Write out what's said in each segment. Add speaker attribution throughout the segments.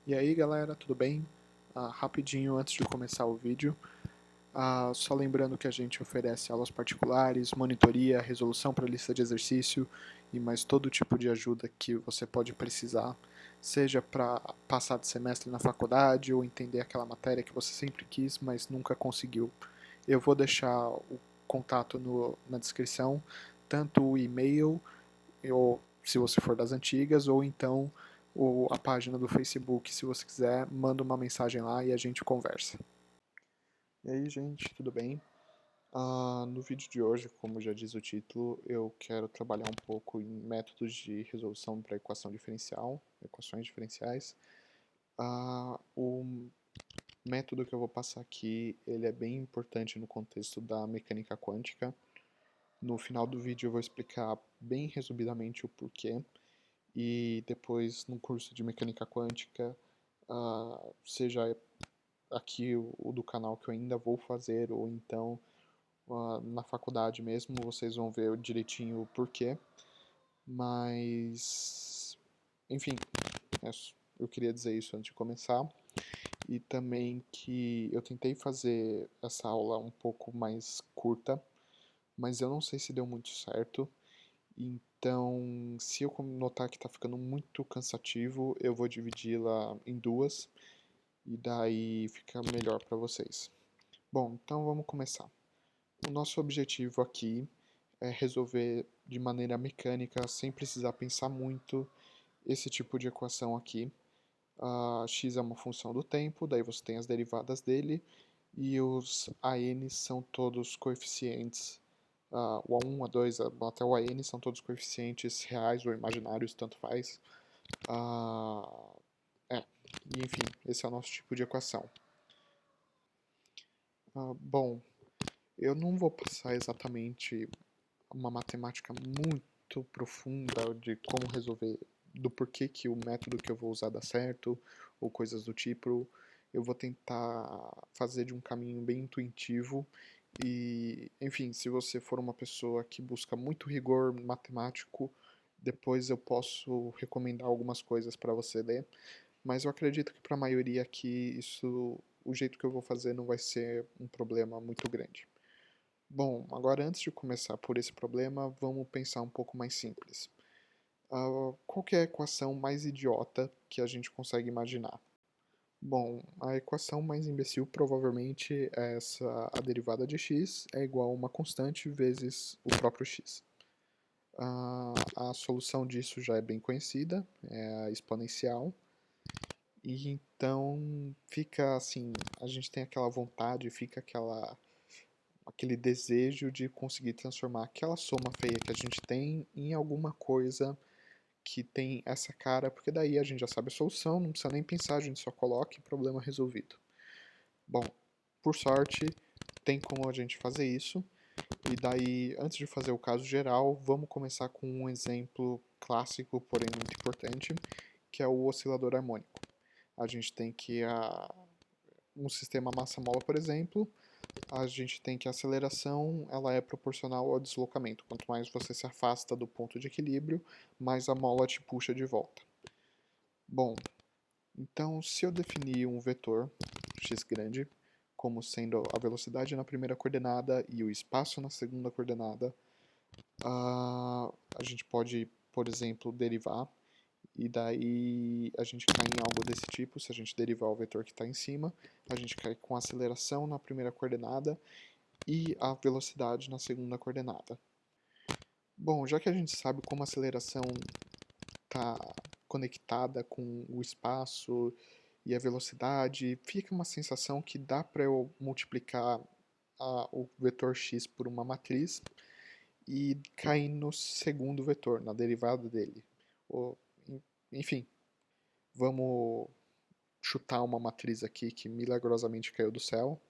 Speaker 1: E aí galera, tudo bem? Rapidinho antes de começar o vídeo, só lembrando que a gente oferece aulas particulares, monitoria, resolução para lista de exercício e mais todo tipo de ajuda que você pode precisar, seja para passar de semestre na faculdade ou entender aquela matéria que você sempre quis, mas nunca conseguiu. Eu vou deixar o contato na descrição, tanto o e-mail ou se você for das antigas, ou então a página do Facebook, se você quiser, manda uma mensagem lá e a gente conversa. E aí, gente, tudo bem? No vídeo de hoje, como já diz o título, eu quero trabalhar um pouco em métodos de resolução para equação diferencial, equações diferenciais. O método que eu vou passar aqui, ele é bem importante no contexto da mecânica quântica. No final do vídeo eu vou explicar bem resumidamente o porquê. E depois no curso de mecânica quântica, seja aqui o do canal que eu ainda vou fazer, ou então na faculdade mesmo, vocês vão ver direitinho o porquê. Mas, enfim, eu queria dizer isso antes de começar. E também que eu tentei fazer essa aula um pouco mais curta, mas eu não sei se deu muito certo. Então, se eu notar que está ficando muito cansativo, eu vou dividi-la em duas e daí fica melhor para vocês. Bom, então vamos começar. O nosso objetivo aqui é resolver de maneira mecânica, sem precisar pensar muito, esse tipo de equação aqui. X é uma função do tempo, daí você tem as derivadas dele, e os AN são todos coeficientes. O A1, A2, até o AN são todos coeficientes reais ou imaginários, tanto faz. Uh, e enfim, esse é o nosso tipo de equação. Bom, eu não vou passar exatamente uma matemática muito profunda de como resolver, do porquê que o método que eu vou usar dá certo, ou coisas do tipo. Eu vou tentar fazer de um caminho bem intuitivo e, enfim, se você for uma pessoa que busca muito rigor matemático, depois eu posso recomendar algumas coisas para você ler, mas eu acredito que para a maioria aqui o jeito que eu vou fazer não vai ser um problema muito grande. Bom, agora antes de começar por esse problema, vamos pensar um pouco mais simples. Qual que é a equação mais idiota que a gente consegue imaginar? Bom, a equação mais imbecil provavelmente é a derivada de x é igual a uma constante vezes o próprio x. A solução disso já é bem conhecida, é a exponencial. E então fica assim, a gente tem aquela vontade, fica aquele desejo de conseguir transformar aquela soma feia que a gente tem em alguma coisa que tem essa cara, porque daí a gente já sabe a solução, não precisa nem pensar, a gente só coloca e problema resolvido. Bom, por sorte, tem como a gente fazer isso. E daí, antes de fazer o caso geral, vamos começar com um exemplo clássico, porém muito importante, que é o oscilador harmônico. A gente tem que um sistema massa-mola, por exemplo, a gente tem que a aceleração ela é proporcional ao deslocamento. Quanto mais você se afasta do ponto de equilíbrio, mais a mola te puxa de volta. Bom, então se eu definir um vetor x grande como sendo a velocidade na primeira coordenada e o espaço na segunda coordenada, a gente pode, por exemplo, derivar e daí a gente cai em algo desse tipo. Se a gente derivar o vetor que está em cima, a gente cai com aceleração na primeira coordenada e a velocidade na segunda coordenada. Bom, já que a gente sabe como a aceleração está conectada com o espaço e a velocidade, fica uma sensação que dá para eu multiplicar o vetor x por uma matriz e cair no segundo vetor, na derivada dele. Ou, enfim, vamos chutar uma matriz aqui que milagrosamente caiu do céu,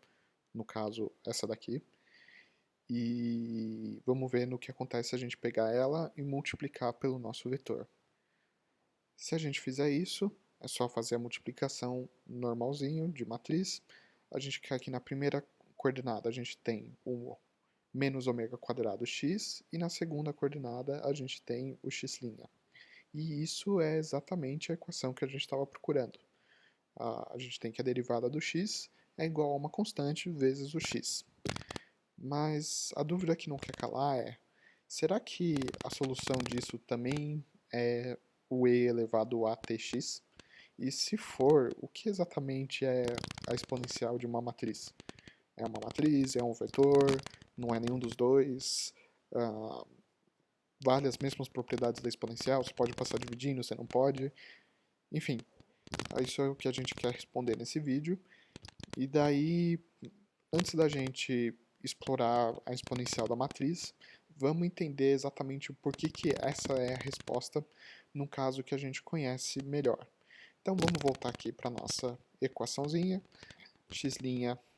Speaker 1: no caso essa daqui. E vamos ver no que acontece se a gente pegar ela e multiplicar pelo nosso vetor. Se a gente fizer isso, é só fazer a multiplicação normalzinho de matriz. A gente quer aqui na primeira coordenada a gente tem o menos ômega quadrado x e na segunda coordenada a gente tem o x'. E isso é exatamente a equação que a gente estava procurando. a gente tem que a derivada do x é igual a uma constante vezes o x. Mas a dúvida que não quer calar é, será que a solução disso também é o e elevado a tx? E se for, o que exatamente é a exponencial de uma matriz? É uma matriz, é um vetor, não é nenhum dos dois? Vale as mesmas propriedades da exponencial? Você pode passar dividindo, você não pode? Enfim, isso é o que a gente quer responder nesse vídeo. E daí, antes da gente explorar a exponencial da matriz, vamos entender exatamente o porquê que essa é a resposta num caso que a gente conhece melhor. Então vamos voltar aqui para a nossa equaçãozinha. X'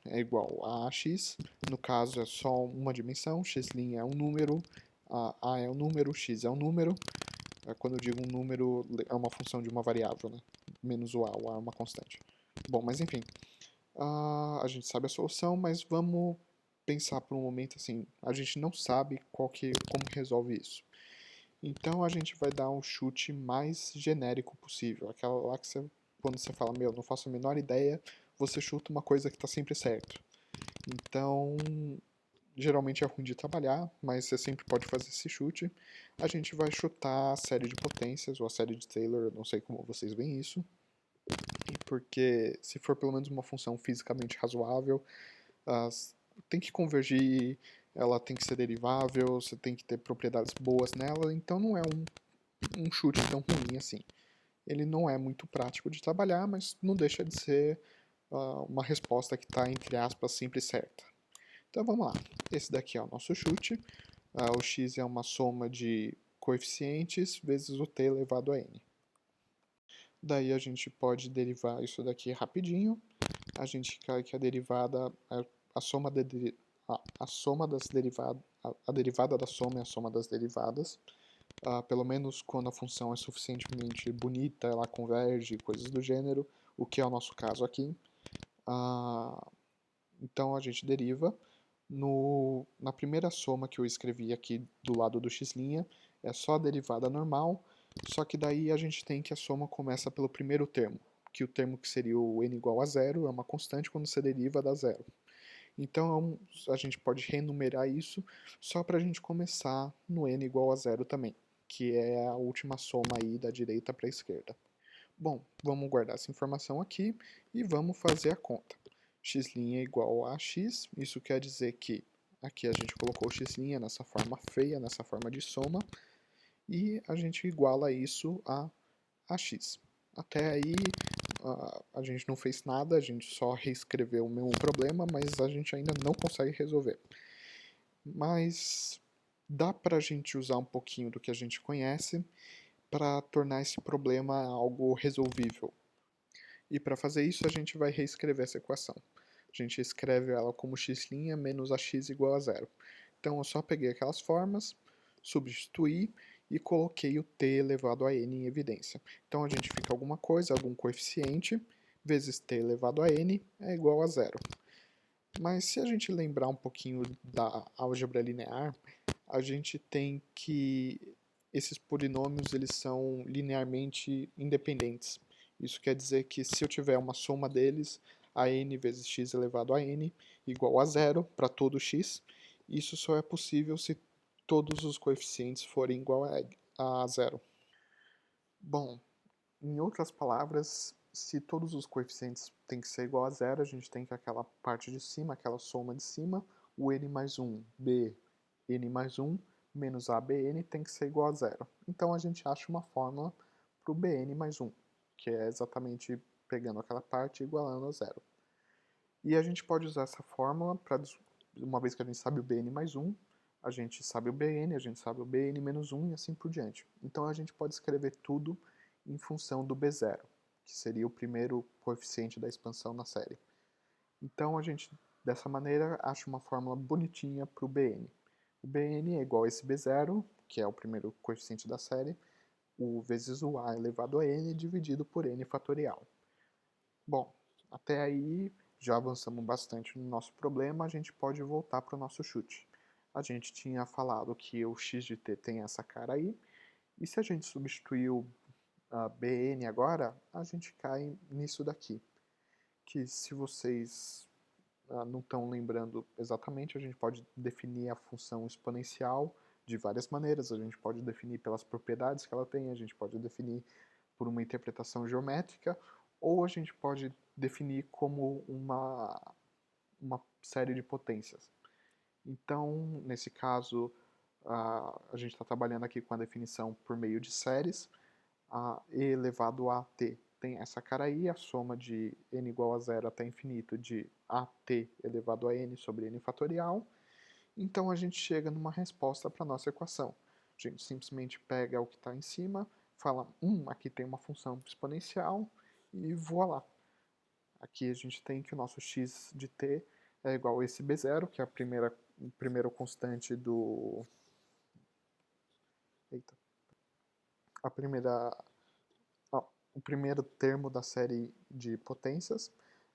Speaker 1: é igual a x, no caso é só uma dimensão, x' é um número, a é um número, x é um número. Quando eu digo um número, é uma função de uma variável, né? Menos o a é uma constante. Bom, mas enfim, a gente sabe a solução, mas vamos pensar por um momento assim, a gente não sabe como resolve isso. Então a gente vai dar um chute mais genérico possível, aquela lá que quando você fala, meu, não faço a menor ideia, você chuta uma coisa que está sempre certo. Então, geralmente é ruim de trabalhar, mas você sempre pode fazer esse chute. A gente vai chutar a série de potências, ou a série de Taylor, eu não sei como vocês veem isso, porque se for pelo menos uma função fisicamente razoável, tem que convergir, ela tem que ser derivável, você tem que ter propriedades boas nela, então não é um chute tão ruim assim. Ele não é muito prático de trabalhar, mas não deixa de ser uma resposta que está, entre aspas, sempre certa. Então vamos lá. Esse daqui é o nosso chute. O x é uma soma de coeficientes vezes o t elevado a n. Daí a gente pode derivar isso daqui rapidinho. A gente quer que a derivada, a soma, a soma das derivadas, a derivada da soma é a soma das derivadas. Pelo menos quando a função é suficientemente bonita, ela converge, coisas do gênero, o que é o nosso caso aqui. Então a gente deriva. Na primeira soma que eu escrevi aqui do lado do x', é só a derivada normal, só que daí a gente tem que a soma começa pelo primeiro termo, que o termo que seria o n igual a zero é uma constante quando você deriva da zero. Então a gente pode renumerar isso só para a gente começar no n igual a zero também, que é a última soma aí da direita para a esquerda. Bom, vamos guardar essa informação aqui e vamos fazer a conta. X' é igual a x, isso quer dizer que aqui a gente colocou o x' nessa forma feia, nessa forma de soma, e a gente iguala isso a x. Até aí a gente não fez nada, a gente só reescreveu o mesmo problema, mas a gente ainda não consegue resolver. Mas dá para a gente usar um pouquinho do que a gente conhece para tornar esse problema algo resolvível. E para fazer isso, a gente vai reescrever essa equação. A gente escreve ela como x' menos ax igual a zero. Então eu só peguei aquelas formas, substituí e coloquei o t elevado a n em evidência. Então a gente fica alguma coisa, algum coeficiente, vezes t elevado a n é igual a zero. Mas se a gente lembrar um pouquinho da álgebra linear, a gente tem que esses polinômios eles são linearmente independentes. Isso quer dizer que se eu tiver uma soma deles, a n vezes x elevado a n igual a zero para todo x, isso só é possível se todos os coeficientes forem igual a zero. Bom, em outras palavras, se todos os coeficientes têm que ser igual a zero, a gente tem que aquela parte de cima, aquela soma de cima, o n mais 1, b, n mais 1, menos ABN tem que ser igual a zero. Então a gente acha uma fórmula para o BN mais 1, que é exatamente pegando aquela parte e igualando a zero. E a gente pode usar essa fórmula para, uma vez que a gente sabe o BN mais 1, a gente sabe o BN, a gente sabe o BN menos 1 e assim por diante. Então a gente pode escrever tudo em função do B0, que seria o primeiro coeficiente da expansão na série. Então a gente, dessa maneira, acha uma fórmula bonitinha para o BN. O BN é igual a esse B0, que é o primeiro coeficiente da série, o vezes o A elevado a n dividido por n fatorial. Bom, até aí já avançamos bastante no nosso problema, a gente pode voltar para o nosso chute. A gente tinha falado que o x de t tem essa cara aí, e se a gente substituir Bn agora, a gente cai nisso daqui, que se vocês não estão lembrando exatamente, a gente pode definir a função exponencial de várias maneiras. A gente pode definir pelas propriedades que ela tem, a gente pode definir por uma interpretação geométrica, ou a gente pode definir como uma série de potências. Então, nesse caso, a gente está trabalhando aqui com a definição por meio de séries. E elevado a t tem essa cara aí, a soma de n igual a zero até infinito de at elevado a n sobre n fatorial. Então a gente chega numa resposta para a nossa equação. A gente simplesmente pega o que está em cima, fala, aqui tem uma função exponencial e voa lá. Aqui a gente tem que o nosso x de t é igual a esse b0, que é o primeiro constante do... Eita. A primeira o primeiro termo da série de potências,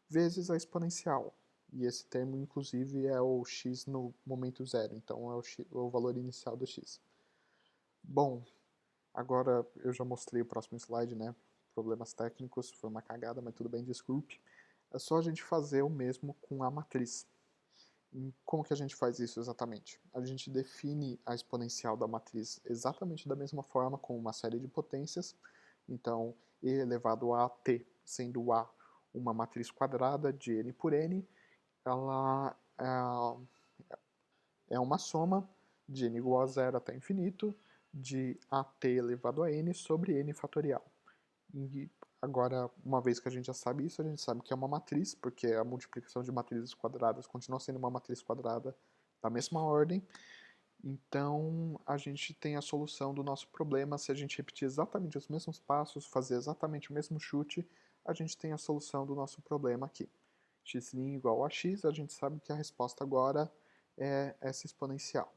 Speaker 1: vezes a exponencial. E esse termo, inclusive, é o x no momento zero, então é o valor inicial do x. Bom, agora eu já mostrei o próximo slide, né? Problemas técnicos, foi uma cagada, mas tudo bem, desculpe. É só a gente fazer o mesmo com a matriz. E como que a gente faz isso exatamente? A gente define a exponencial da matriz exatamente da mesma forma, com uma série de potências. Então, e elevado a t, sendo A uma matriz quadrada de n por n, ela é uma soma de n igual a zero até infinito de at elevado a n sobre n fatorial. E agora, uma vez que a gente já sabe isso, a gente sabe que é uma matriz, porque a multiplicação de matrizes quadradas continua sendo uma matriz quadrada da mesma ordem. Então, a gente tem a solução do nosso problema. Se a gente repetir exatamente os mesmos passos, fazer exatamente o mesmo chute, a gente tem a solução do nosso problema aqui. x' igual a x, a gente sabe que a resposta agora é essa exponencial.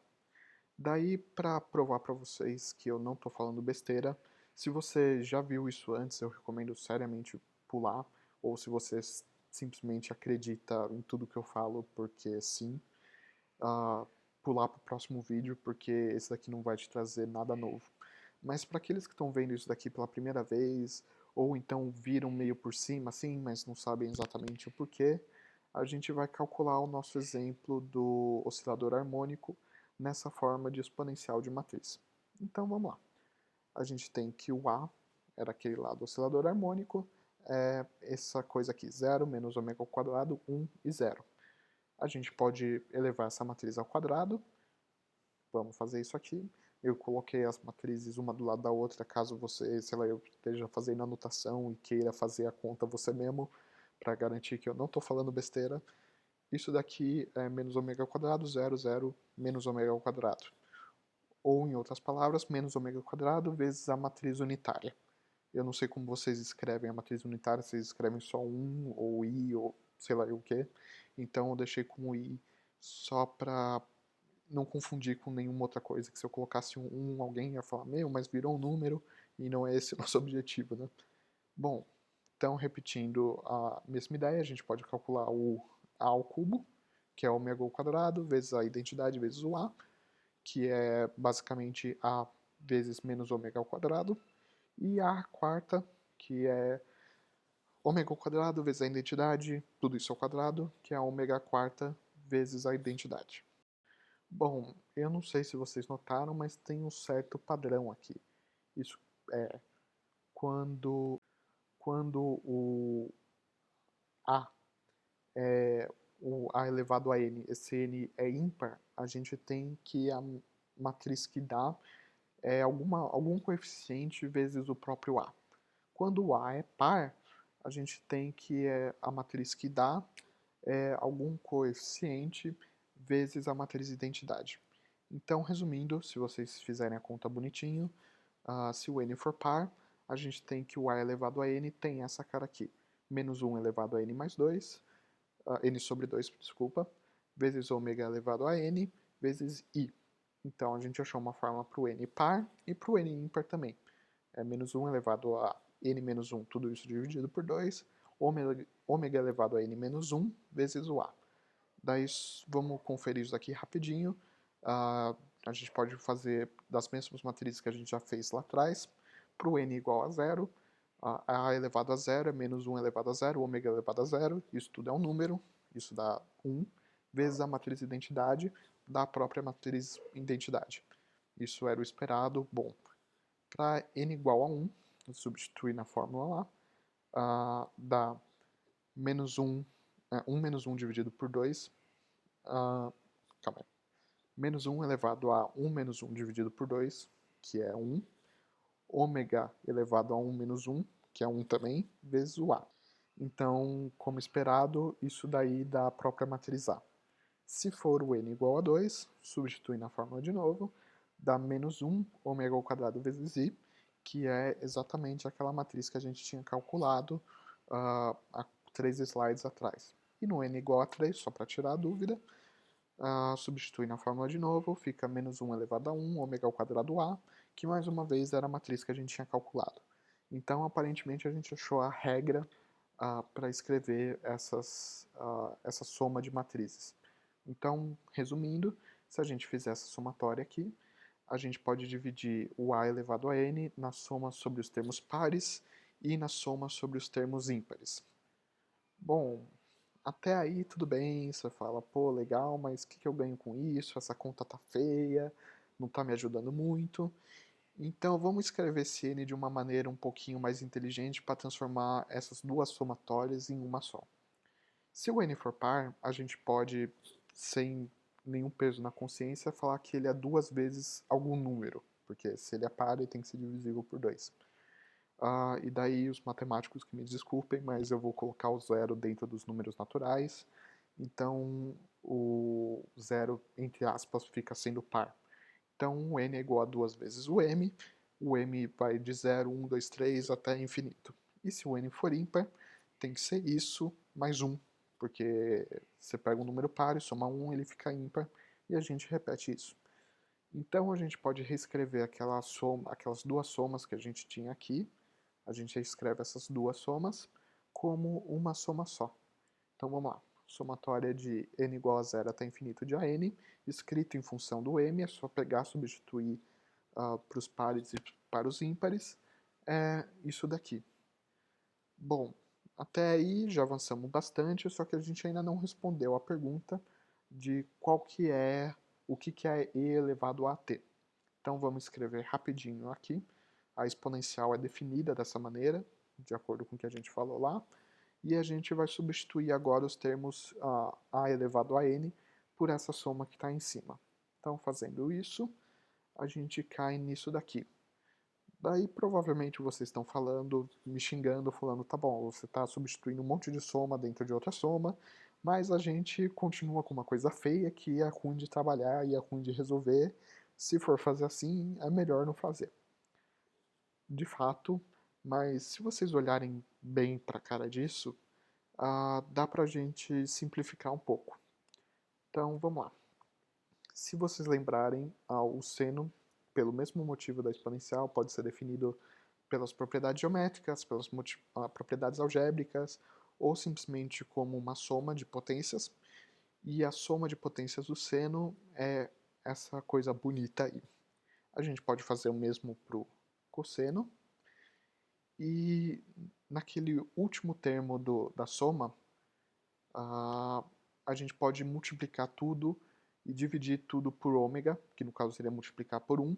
Speaker 1: Daí, para provar para vocês que eu não estou falando besteira, se você já viu isso antes, eu recomendo seriamente pular, ou se você simplesmente acredita em tudo que eu falo, porque sim, pular para o próximo vídeo, porque esse daqui não vai te trazer nada novo. Mas para aqueles que estão vendo isso daqui pela primeira vez, ou então viram meio por cima, assim, mas não sabem exatamente o porquê, a gente vai calcular o nosso exemplo do oscilador harmônico nessa forma de exponencial de matriz. Então vamos lá. A gente tem que o A era aquele lá do oscilador harmônico, é essa coisa aqui, 0 menos ômega ao quadrado, 1 e 0. A gente pode elevar essa matriz ao quadrado. Vamos fazer isso aqui. Eu coloquei as matrizes uma do lado da outra, caso você, sei lá, eu esteja fazendo anotação e queira fazer a conta você mesmo, para garantir que eu não estou falando besteira. Isso daqui é menos ômega ao quadrado, 0, 0, menos ômega ao quadrado. Ou, em outras palavras, menos ômega ao quadrado vezes a matriz unitária. Eu não sei como vocês escrevem a matriz unitária, vocês escrevem só 1 ou i ou sei lá o que. Então eu deixei com i só para não confundir com nenhuma outra coisa, que se eu colocasse um alguém ia falar, meu, mas virou um número, e não é esse o nosso objetivo, né? Bom, então repetindo a mesma ideia, a gente pode calcular o a ao cubo, que é ômega ao quadrado, vezes a identidade vezes o a, que é basicamente a vezes menos ômega ao quadrado, e a quarta, que é ômega ao quadrado vezes a identidade, tudo isso ao quadrado, que é a ômega quarta vezes a identidade. Bom, eu não sei se vocês notaram, mas tem um certo padrão aqui. Isso é quando o A é o A elevado a N, esse N é ímpar, a gente tem que a matriz que dá é algum coeficiente vezes o próprio A. Quando o A é par, a gente tem que a matriz que dá é algum coeficiente vezes a matriz identidade. Então, resumindo, se vocês fizerem a conta bonitinho, se o n for par, a gente tem que o a elevado a n tem essa cara aqui. Menos 1 elevado a n mais 2, n sobre 2, desculpa, vezes ômega elevado a n, vezes i. Então, a gente achou uma fórmula para o n par e para o n ímpar também. É menos 1 elevado a n menos 1, tudo isso dividido por 2, ômega elevado a n menos 1 vezes o a. Daí vamos conferir isso aqui rapidinho. A gente pode fazer das mesmas matrizes que a gente já fez lá atrás. Para o n igual a zero, a elevado a zero é menos 1 elevado a zero, ômega elevado a zero, isso tudo é um número, isso dá 1, vezes a matriz identidade da própria matriz identidade. Isso era o esperado. Bom, para n igual a 1, substituir na fórmula lá, dá menos 1, 1 menos 1 dividido por 2, calma aí, menos 1 elevado a 1 menos 1 dividido por 2, que é 1, ômega elevado a 1 menos 1, que é 1 também, vezes o A. Então, como esperado, isso daí dá a própria matriz A. Se for o n igual a 2, substitui na fórmula de novo, dá menos 1 ômega ao quadrado vezes I, que é exatamente aquela matriz que a gente tinha calculado há 3 slides atrás. E no n igual a 3, só para tirar a dúvida, substitui na fórmula de novo, fica menos 1 elevado a 1 ômega ao quadrado A, que mais uma vez era a matriz que a gente tinha calculado. Então, aparentemente, a gente achou a regra para escrever essa soma de matrizes. Então, resumindo, se a gente fizer essa somatória aqui, a gente pode dividir o A elevado a N na soma sobre os termos pares e na soma sobre os termos ímpares. Bom, até aí tudo bem, você fala, pô, legal, mas o que eu ganho com isso? Essa conta tá feia, não tá me ajudando muito. Então vamos escrever esse n de uma maneira um pouquinho mais inteligente para transformar essas duas somatórias em uma só. Se o n for par, a gente pode, sem nenhum peso na consciência, falar que ele é 2 vezes algum número, porque se ele é par, ele tem que ser divisível por 2. E daí os matemáticos que me desculpem, mas eu vou colocar o zero dentro dos números naturais, então o zero, entre aspas, fica sendo par. Então o n é igual a 2 vezes o m vai de 0, 1, 2, 3 até infinito. E se o n for ímpar, tem que ser isso mais 1, porque você pega um número par e soma 1, ele fica ímpar, e a gente repete isso. Então a gente pode reescrever aquelas duas somas que a gente tinha aqui, a gente reescreve essas duas somas como uma soma só. Então vamos lá. Somatória de n igual a 0 até infinito de AN, escrito em função do m, é só pegar, substituir para os pares e para os ímpares, é isso daqui. Bom, até aí já avançamos bastante, só que a gente ainda não respondeu a pergunta de o que é e elevado a t. Então vamos escrever rapidinho aqui. A exponencial é definida dessa maneira, de acordo com o que a gente falou lá. E a gente vai substituir agora os termos a elevado a n por essa soma que está em cima. Então, fazendo isso, a gente cai nisso daqui. Daí, provavelmente, vocês estão falando, me xingando, falando, tá bom, você está substituindo um monte de soma dentro de outra soma, mas a gente continua com uma coisa feia que é ruim de trabalhar e é ruim de resolver. Se for fazer assim, é melhor não fazer. De fato, mas se vocês olharem bem para a cara disso, dá para a gente simplificar um pouco. Então, vamos lá. Se vocês lembrarem, o seno, pelo mesmo motivo da exponencial, pode ser definido pelas propriedades geométricas, pelas propriedades algébricas, ou simplesmente como uma soma de potências. E a soma de potências do seno é essa coisa bonita aí. A gente pode fazer o mesmo para o cosseno. E naquele último termo da soma, a gente pode multiplicar tudo e dividir tudo por ômega, que no caso seria multiplicar por 1,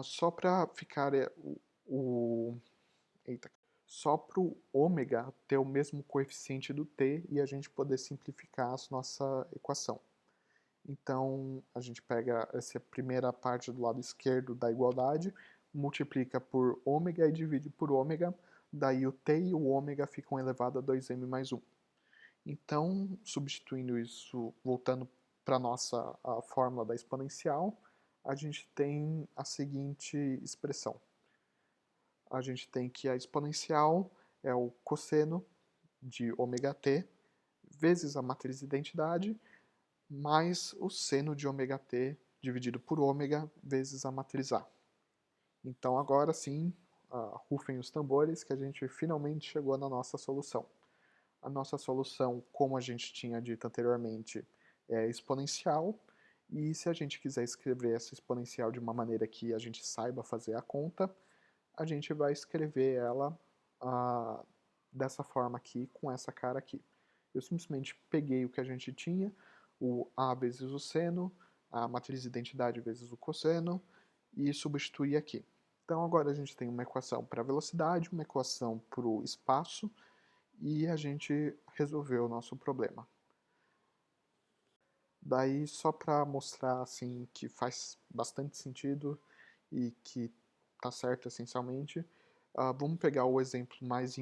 Speaker 1: só para ficar só para o ômega ter o mesmo coeficiente do t e a gente poder simplificar a nossa equação. Então, a gente pega essa primeira parte do lado esquerdo da igualdade, multiplica por ômega e divide por ômega, daí o t e o ômega ficam elevado a 2m mais 1. Então, substituindo isso, voltando para a nossa fórmula da exponencial, a gente tem a seguinte expressão. A gente tem que a exponencial é o cosseno de ômega t vezes a matriz de identidade mais o seno de ômega t dividido por ômega vezes a matriz A. Então agora sim, rufem os tambores que a gente finalmente chegou na nossa solução. A nossa solução, como a gente tinha dito anteriormente, é exponencial, e se a gente quiser escrever essa exponencial de uma maneira que a gente saiba fazer a conta, a gente vai escrever ela dessa forma aqui, com essa cara aqui. Eu simplesmente peguei o que a gente tinha, o A vezes o seno, a matriz de identidade vezes o cosseno, e substituí aqui. Então agora a gente tem uma equação para a velocidade, uma equação para o espaço, e a gente resolveu o nosso problema. Daí, só para mostrar assim que faz bastante sentido e que tá certo essencialmente, vamos pegar o exemplo mais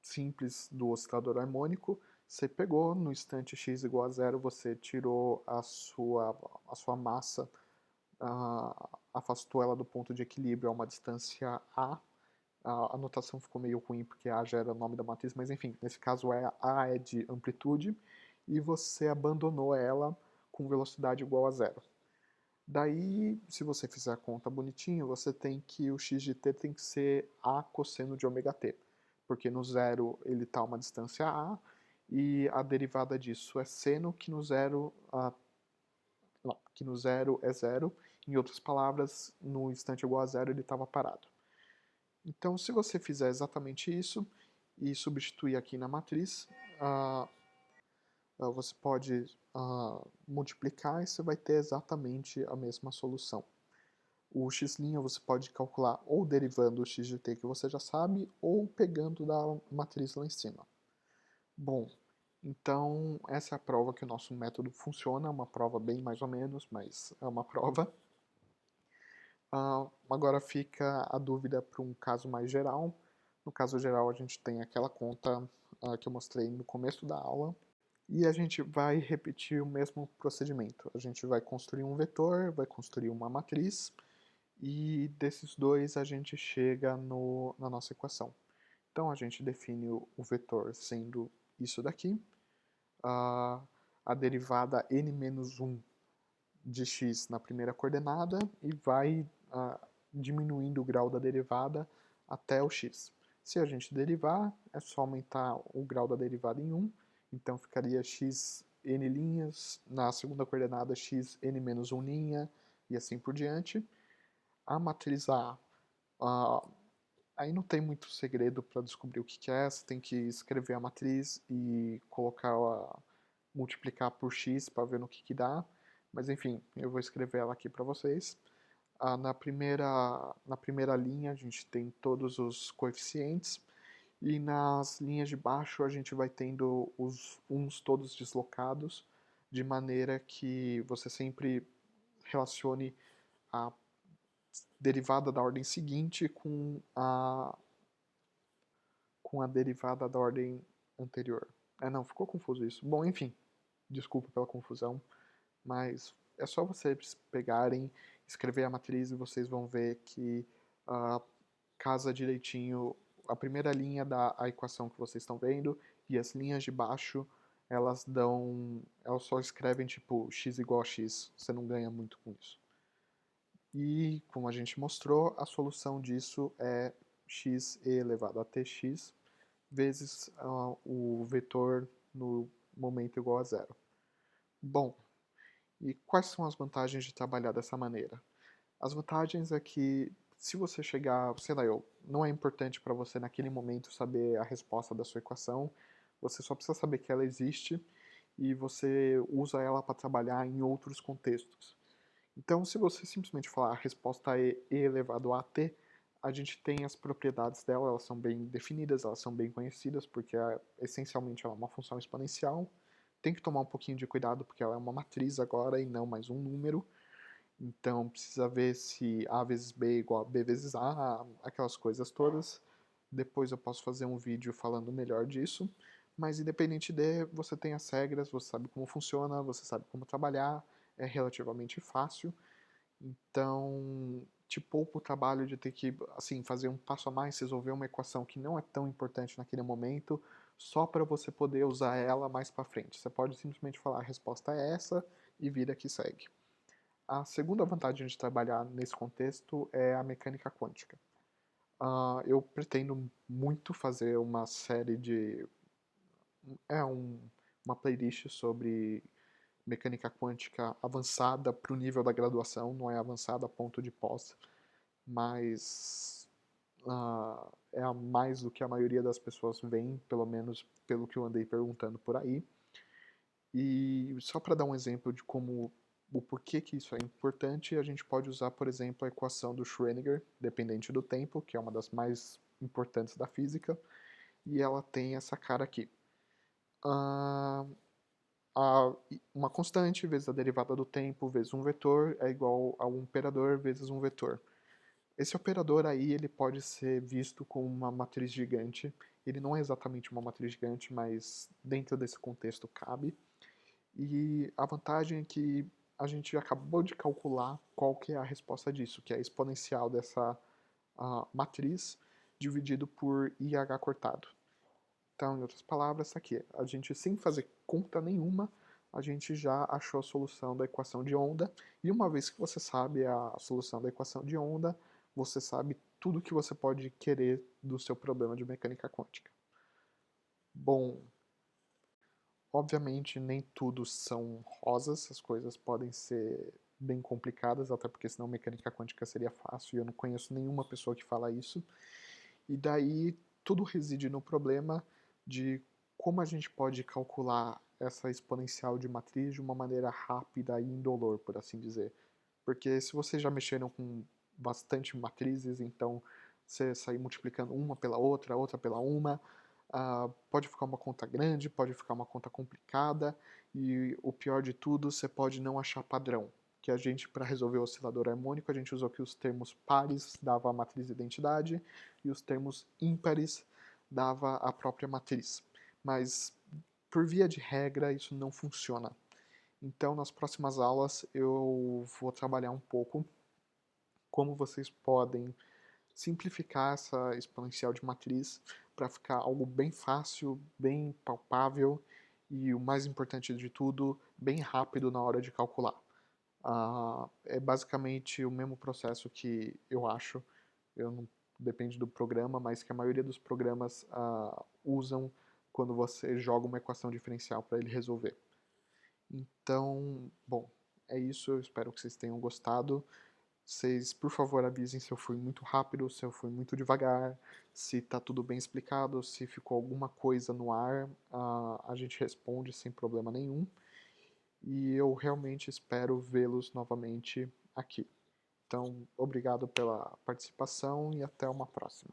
Speaker 1: simples do oscilador harmônico. Você pegou no instante x igual a zero, você tirou a sua massa, afastou ela do ponto de equilíbrio a uma distância a. A notação ficou meio ruim porque A já era o nome da matriz, mas enfim, nesse caso A é de amplitude e você abandonou ela com velocidade igual a zero. Daí, se você fizer a conta bonitinho, você tem que o x de t tem que ser A cosseno de ômega t, porque no zero ele está a uma distância A e a derivada disso é seno, que no zero, que no zero é zero. Em outras palavras, no instante igual a zero ele estava parado. Então, se você fizer exatamente isso e substituir aqui na matriz, você pode multiplicar e você vai ter exatamente a mesma solução. O x' você pode calcular ou derivando o x de t que você já sabe, ou pegando da matriz lá em cima. Bom, então essa é a prova que o nosso método funciona, uma prova bem mais ou menos, mas é uma prova. Agora fica a dúvida para um caso mais geral. No caso geral, a gente tem aquela conta que eu mostrei no começo da aula. E a gente vai repetir o mesmo procedimento. A gente vai construir um vetor, vai construir uma matriz, e desses dois a gente chega na nossa equação. Então a gente define o vetor sendo isso daqui, a derivada n-1 de x na primeira coordenada e vai diminuindo o grau da derivada até o x. Se a gente derivar, é só aumentar o grau da derivada em 1, então ficaria x n linhas, na segunda coordenada x n menos 1 linha, e assim por diante. A matriz A, aí não tem muito segredo para descobrir o que é, você tem que escrever a matriz e multiplicar por x para ver no que dá. Mas enfim, eu vou escrever ela aqui para vocês. Na primeira linha a gente tem todos os coeficientes e nas linhas de baixo a gente vai tendo os uns todos deslocados, de maneira que você sempre relacione a derivada da ordem seguinte com a derivada da ordem anterior. Não, ficou confuso isso. Bom, enfim, desculpa pela confusão, mas é só vocês pegarem, escrever a matriz e vocês vão ver que casa direitinho a primeira linha da equação que vocês estão vendo e as linhas de baixo, elas só escrevem tipo x igual a x, você não ganha muito com isso. E, como a gente mostrou, a solução disso é x elevado a tx vezes o vetor no momento igual a zero. Bom, e quais são as vantagens de trabalhar dessa maneira? As vantagens é que, se você chegar, sei lá, não é importante para você naquele momento saber a resposta da sua equação, você só precisa saber que ela existe e você usa ela para trabalhar em outros contextos. Então, se você simplesmente falar a resposta é e elevado a t, a gente tem as propriedades dela, elas são bem definidas, elas são bem conhecidas, porque essencialmente ela é uma função exponencial. Tem que tomar um pouquinho de cuidado, porque ela é uma matriz agora e não mais um número. Então, precisa ver se a vezes b é igual a b vezes a, aquelas coisas todas. Depois eu posso fazer um vídeo falando melhor disso. Mas independente de, você tem as regras, você sabe como funciona, você sabe como trabalhar, é relativamente fácil. Então, te poupa o trabalho de ter que assim, fazer um passo a mais, resolver uma equação que não é tão importante naquele momento, só para você poder usar ela mais para frente. Você pode simplesmente falar a resposta é essa e vida que segue. A segunda vantagem de trabalhar nesse contexto é a mecânica quântica. Eu pretendo muito fazer uma série de... uma playlist sobre mecânica quântica avançada para o nível da graduação, não é avançada a ponto de pós, mas é a mais do que a maioria das pessoas vem, pelo menos pelo que eu andei perguntando por aí. E só para dar um exemplo de como o porquê que isso é importante, a gente pode usar, por exemplo, a equação do Schrödinger, dependente do tempo, que é uma das mais importantes da física, e ela tem essa cara aqui. Ah, uma constante vezes a derivada do tempo vezes um vetor é igual a um operador vezes um vetor. Esse operador aí ele pode ser visto como uma matriz gigante. Ele não é exatamente uma matriz gigante, mas dentro desse contexto cabe. E a vantagem é que a gente acabou de calcular qual que é a resposta disso, que é a exponencial dessa matriz dividido por IH cortado. Então, em outras palavras, isso aqui, a gente sem fazer conta nenhuma, a gente já achou a solução da equação de onda, e uma vez que você sabe a solução da equação de onda, você sabe tudo que você pode querer do seu problema de mecânica quântica. Bom, obviamente nem tudo são rosas, as coisas podem ser bem complicadas, até porque senão mecânica quântica seria fácil, e eu não conheço nenhuma pessoa que fala isso. E daí tudo reside no problema de como a gente pode calcular essa exponencial de matriz de uma maneira rápida e indolor, por assim dizer. Porque se vocês já mexeram com bastante matrizes, então você sair multiplicando uma pela outra, outra pela uma, pode ficar uma conta grande, pode ficar uma conta complicada, e o pior de tudo, você pode não achar padrão. Que a gente, para resolver o oscilador harmônico, a gente usou que os termos pares dava a matriz de identidade e os termos ímpares dava a própria matriz. Mas, por via de regra, isso não funciona. Então, nas próximas aulas, eu vou trabalhar um pouco como vocês podem simplificar essa exponencial de matriz para ficar algo bem fácil, bem palpável e, o mais importante de tudo, bem rápido na hora de calcular. É basicamente o mesmo processo que eu acho, eu não, depende do programa, mas que a maioria dos programas usam quando você joga uma equação diferencial para ele resolver. Então, bom, é isso, eu espero que vocês tenham gostado. Vocês, por favor, avisem se eu fui muito rápido, se eu fui muito devagar, se está tudo bem explicado, se ficou alguma coisa no ar, a gente responde sem problema nenhum. E eu realmente espero vê-los novamente aqui. Então, obrigado pela participação e até uma próxima.